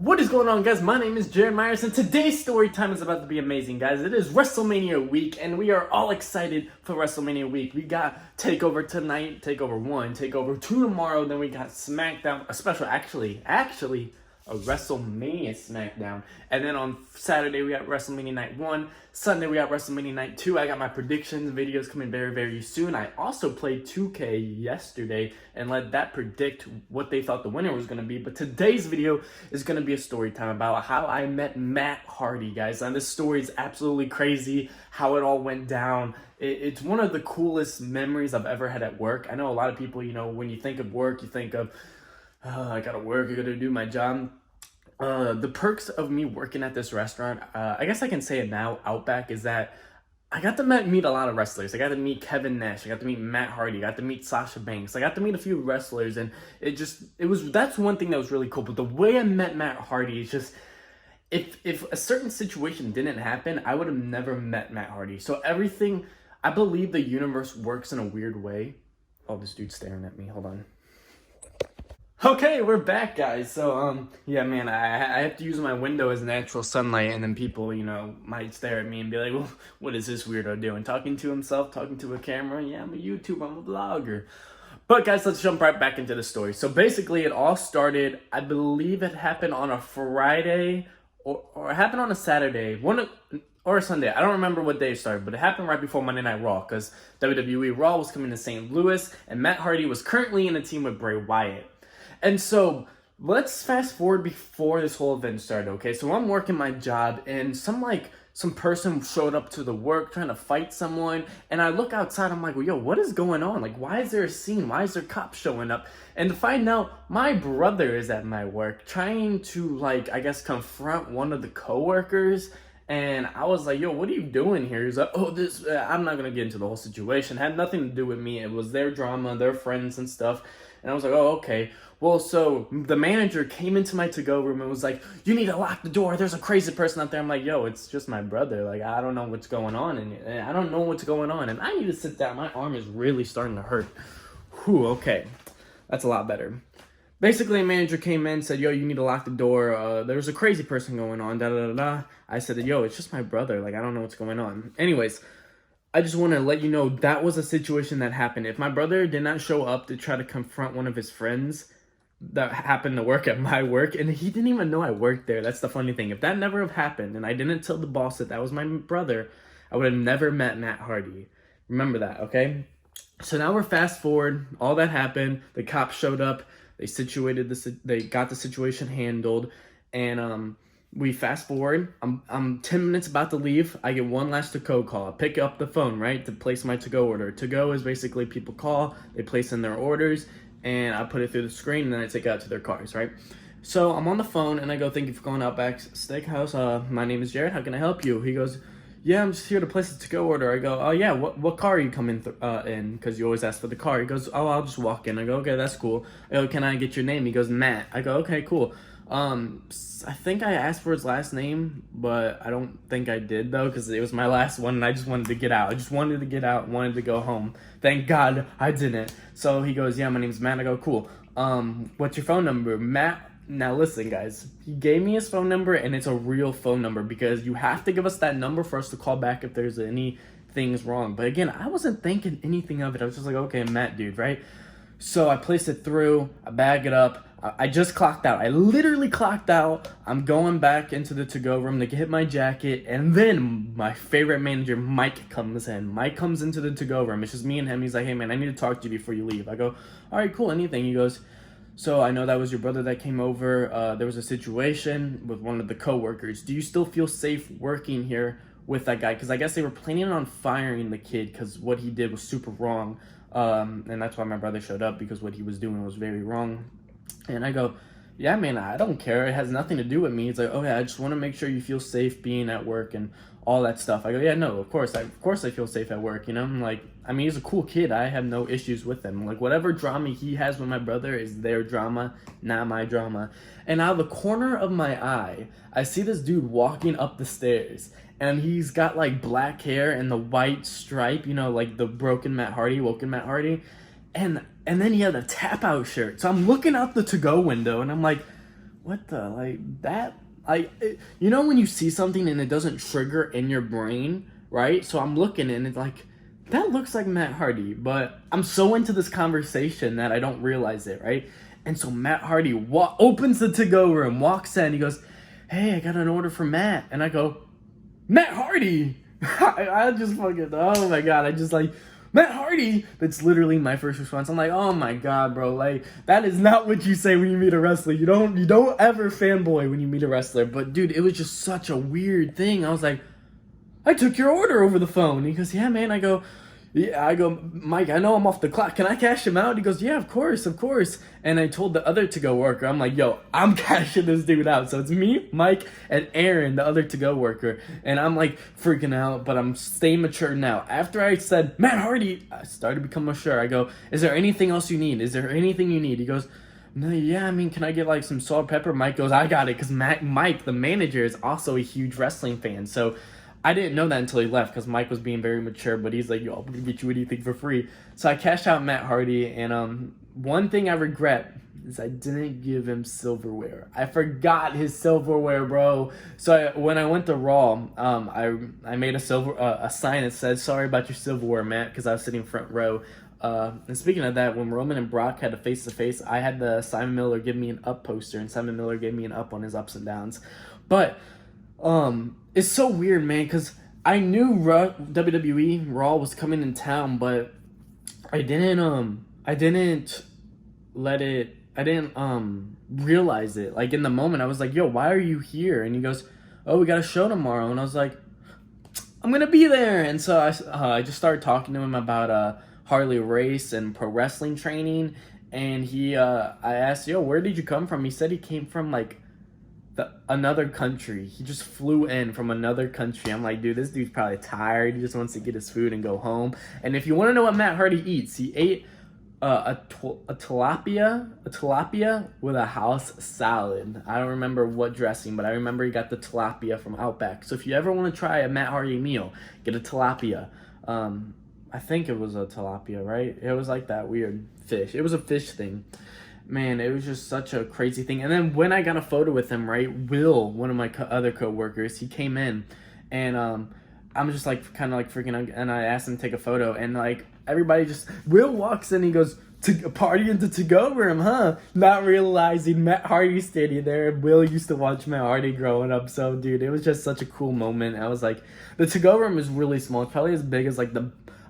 What is going on, guys? My name is Jared Myers, and today's story time is about to be amazing, guys. It is WrestleMania week, and we are all excited for WrestleMania week. We got TakeOver tonight, TakeOver 1, TakeOver 2 tomorrow, then we got SmackDown, a special, actually, a WrestleMania SmackDown. And then on Saturday, we got WrestleMania Night 1. Sunday, we got WrestleMania Night 2. I got my predictions videos coming very, very soon. I also played 2K yesterday and let that predict what they thought the winner was going to be. But today's video is going to be a story time about how I met Matt Hardy, guys. And this story is absolutely crazy, how it all went down. It's one of the coolest memories I've ever had at work. I know a lot of people, when you think of work, you think of, I gotta work, I gotta do my job. The perks of me working at this restaurant, I guess I can say it now, Outback, is that I got to meet a lot of wrestlers. I got to meet Kevin Nash, I got to meet Matt Hardy, I got to meet Sasha Banks, I got to meet a few wrestlers, and that's one thing that was really cool. But the way I met Matt Hardy is just, if a certain situation didn't happen, I would have never met Matt Hardy. So everything, I believe the universe works in a weird way. Oh, this dude's staring at me, hold on. Okay, we're back, guys. So, yeah, man, I have to use my window as natural sunlight, and then people, might stare at me and be like, well, what is this weirdo doing? Talking to himself, talking to a camera? Yeah, I'm a YouTuber, I'm a vlogger. But, guys, let's jump right back into the story. So, basically, it all started, I believe it happened on a Friday, or it happened on a Saturday, or a Sunday. I don't remember what day it started, but it happened right before Monday Night Raw, because WWE Raw was coming to St. Louis, and Matt Hardy was currently in a team with Bray Wyatt. And so, let's fast forward before this whole event started, okay? So I'm working my job, and some person showed up to the work trying to fight someone, and I look outside, I'm like, well, yo, what is going on? Like, why is there a scene? Why is there cops showing up? And to find out, my brother is at my work trying to, I guess, confront one of the coworkers. And I was like, yo, what are you doing here? He's like, oh, I'm not going to get into the whole situation. It had nothing to do with me. It was their drama, their friends and stuff. And I was like, oh, okay. Well, so the manager came into my to-go room and was like, you need to lock the door. There's a crazy person out there. I'm like, yo, it's just my brother. I don't know what's going on. And I don't know what's going on. And I need to sit down. My arm is really starting to hurt. Whew, okay. That's a lot better. Basically, a manager came in and said, yo, you need to lock the door. There's a crazy person going on, da-da-da-da. I said, yo, it's just my brother. I don't know what's going on. Anyways, I just want to let you know that was a situation that happened. If my brother did not show up to try to confront one of his friends that happened to work at my work, and he didn't even know I worked there. That's the funny thing. If that never have happened, and I didn't tell the boss that was my brother, I would have never met Matt Hardy. Remember that, okay? So now we're fast forward. All that happened. The cops showed up. They got the situation handled, and we fast forward. I'm 10 minutes about to leave. I get one last to-go call. I pick up the phone, right, to place my to-go order. To-go is basically people call, they place in their orders, and I put it through the screen, and then I take it out to their cars, right? So I'm on the phone, and I go, thank you for calling Outback Steakhouse. My name is Jared. How can I help you? He goes, yeah, I'm just here to place a to-go order. I go, oh, yeah, what car are you coming in? Because you always ask for the car. He goes, oh, I'll just walk in. I go, okay, that's cool. I go, can I get your name? He goes, Matt. I go, okay, cool. I think I asked for his last name, but I don't think I did, though, because it was my last one, and I just wanted to get out. I just wanted to get out, wanted to go home. Thank God I didn't. So he goes, yeah, my name's Matt. I go, cool. What's your phone number? Matt. Now listen, guys, he gave me his phone number, and it's a real phone number, because you have to give us that number for us to call back if there's any things wrong. But again, I wasn't thinking anything of it. I was just like, okay, Matt, dude, right? So I placed it through, I bag it up. I just clocked out. I literally clocked out. I'm going back into the to-go room to get my jacket, and then my favorite manager, Mike, comes in. Mike comes into the to-go room. It's just me and him. He's like, hey, man, I need to talk to you before you leave. I go, all right, cool, anything. He goes, so I know that was your brother that came over. There was a situation with one of the coworkers. Do you still feel safe working here with that guy? Because I guess they were planning on firing the kid because what he did was super wrong. And that's why my brother showed up, because what he was doing was very wrong. And I go, yeah, man, I don't care. It has nothing to do with me. It's like, okay, I just want to make sure you feel safe being at work and all that stuff. I go, yeah, no, of course I feel safe at work, I'm like, I mean, he's a cool kid. I have no issues with him. Like, whatever drama he has with my brother is their drama, not my drama. And out of the corner of my eye, I see this dude walking up the stairs, and he's got, black hair and the white stripe, like the woken Matt Hardy. And then he had a tap-out shirt. So I'm looking out the to-go window, and I'm like, what the, like, that, you know when you see something and it doesn't trigger in your brain, right? So I'm looking and it's like, that looks like Matt Hardy, but I'm so into this conversation that I don't realize it, right? And so Matt Hardy opens the to-go room, walks in, he goes, hey, I got an order for Matt. And I go, Matt Hardy! I just fucking, oh my god, I just like, Matt Hardy! That's literally my first response. I'm like, oh my god, bro, like, that is not what you say when you meet a wrestler. You don't ever fanboy when you meet a wrestler. But dude, it was just such a weird thing. I was like, I took your order over the phone. And he goes, yeah, man. I go, Mike, I know I'm off the clock. Can I cash him out? He goes, yeah, of course. And I told the other to-go worker, I'm like, yo, I'm cashing this dude out. So it's me, Mike, and Aaron, the other to-go worker. And I'm like freaking out, but I'm staying mature now. After I said, Matt Hardy, I started to become mature. I go, is there anything else you need? He goes, no, yeah, I mean, can I get like some salt, pepper? Mike goes, I got it. Because Mike, the manager, is also a huge wrestling fan. So I didn't know that until he left because Mike was being very mature, but he's like, yo, I'm going to get you anything for free. So I cashed out Matt Hardy, and one thing I regret is I didn't give him silverware. I forgot his silverware, bro. So when I went to Raw, I made a sign that said, sorry about your silverware, Matt, because I was sitting front row. And speaking of that, when Roman and Brock had a face-to-face, I had the Simon Miller give me an up poster, and Simon Miller gave me an up on his ups and downs. But it's so weird, man, because I knew WWE Raw was coming in town, but I didn't realize it. Like, in the moment, I was like, yo, why are you here? And he goes, oh, we got a show tomorrow. And I was like, I'm gonna be there. And so I just started talking to him about Harley Race and pro wrestling training. And I asked, yo, where did you come from? He said he came from, like, another country. He just flew in from another country. I'm like, dude, this dude's probably tired. He just wants to get his food and go home. And if you want to know what Matt Hardy eats, he ate a tilapia with a house salad. I don't remember what dressing, but I remember he got the tilapia from Outback. So if you ever want to try a Matt Hardy meal, get a tilapia. I think it was a tilapia, right? It was like that weird fish. It was a fish thing. Man, it was just such a crazy thing. And then when I got a photo with him, right, Will, one of my other co-workers, he came in, and I'm just like kind of like freaking out, and I asked him to take a photo, and like everybody just, Will walks in, he goes, to party into to-go room, huh? Not realizing Matt Hardy's standing there, and Will used to watch Matt Hardy growing up. So dude, it was just such a cool moment. I was like, the to-go room is really small. It's probably as big as like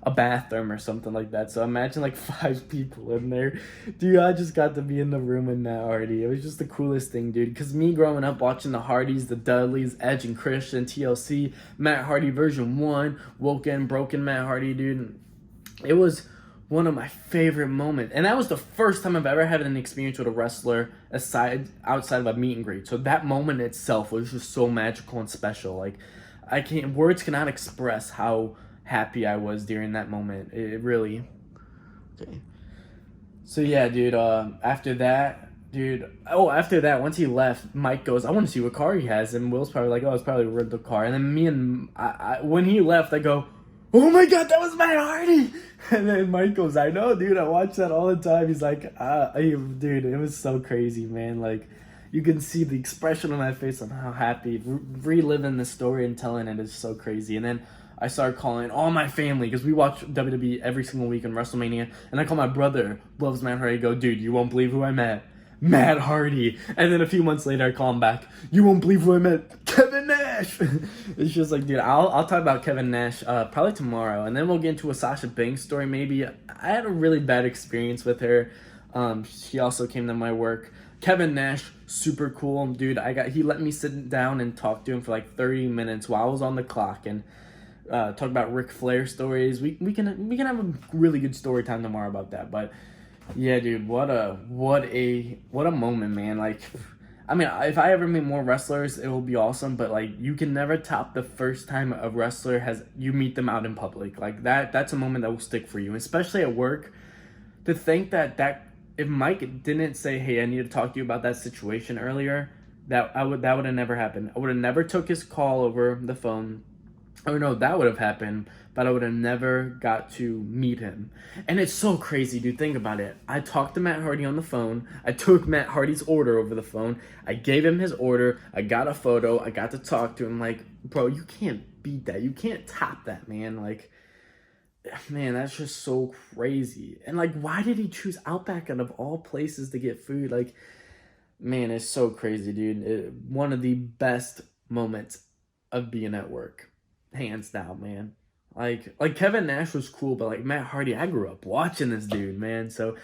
a bathroom or something like that. So imagine like 5 people in there. Dude, I just got to be in the room with Matt Hardy. It was just the coolest thing, dude. Because me growing up watching the Hardys, the Dudleys, Edge and Christian, TLC, Matt Hardy version 1, Woken, Broken Matt Hardy, dude. It was one of my favorite moments. And that was the first time I've ever had an experience with a wrestler outside of a meet and greet. So that moment itself was just so magical and special. Like, words cannot express how happy I was during that moment. It really. Okay. So yeah, dude. After that, once he left, Mike goes, I want to see what car he has, and Will's probably like, oh, it's probably a rental car. And then me and when he left, I go, oh my god, that was Matt Hardy. And then Mike goes, I know, dude. I watch that all the time. He's like, dude, it was so crazy, man. Like, you can see the expression on my face on how happy reliving the story and telling it is so crazy. And then I started calling all my family, because we watch WWE every single week in WrestleMania, and I call my brother, loves Matt Hardy, go, dude, you won't believe who I met. Matt Hardy. And then a few months later, I call him back, you won't believe who I met. Kevin Nash. It's just like, dude, I'll talk about Kevin Nash probably tomorrow, and then we'll get into a Sasha Banks story maybe. I had a really bad experience with her. She also came to my work. Kevin Nash, super cool, dude. He let me sit down and talk to him for like 30 minutes while I was on the clock, and talk about Ric Flair stories. We can have a really good story time tomorrow about that. But yeah, dude, what a moment, man. Like, I mean, if I ever meet more wrestlers, it will be awesome. But like, you can never top the first time a wrestler you meet them out in public. Like that's a moment that will stick for you, especially at work. To think that if Mike didn't say, hey, I need to talk to you about that situation earlier, that would have never happened. I would have never took his call over the phone. Oh no, that would have happened, but I would have never got to meet him. And it's so crazy, dude. Think about it. I talked to Matt Hardy on the phone. I took Matt Hardy's order over the phone. I gave him his order. I got a photo. I got to talk to him. Like, bro, you can't beat that. You can't top that, man. Like, man, that's just so crazy. And like, why did he choose Outback out of all places to get food? Like, man, it's so crazy, dude. One of the best moments of being at work, hands down, man. Like Kevin Nash was cool, but like Matt Hardy, I grew up watching this dude, man. So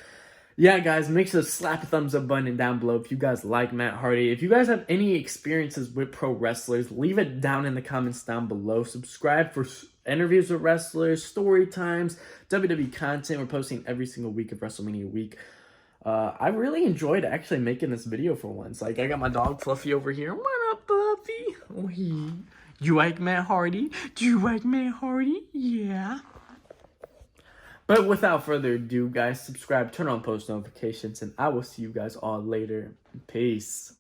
yeah, guys, make sure to slap a thumbs up button down below if you guys like Matt Hardy. If you guys have any experiences with pro wrestlers, leave it down in the comments down below. Subscribe for interviews with wrestlers, story times, WWE content. We're posting every single week of WrestleMania week. I really enjoyed actually making this video for once. Like, I got my dog Fluffy over here. What up, Fluffy? Oh, you like Matt Hardy? Do you like Matt Hardy? Yeah. But without further ado, guys, subscribe, turn on post notifications, and I will see you guys all later. Peace.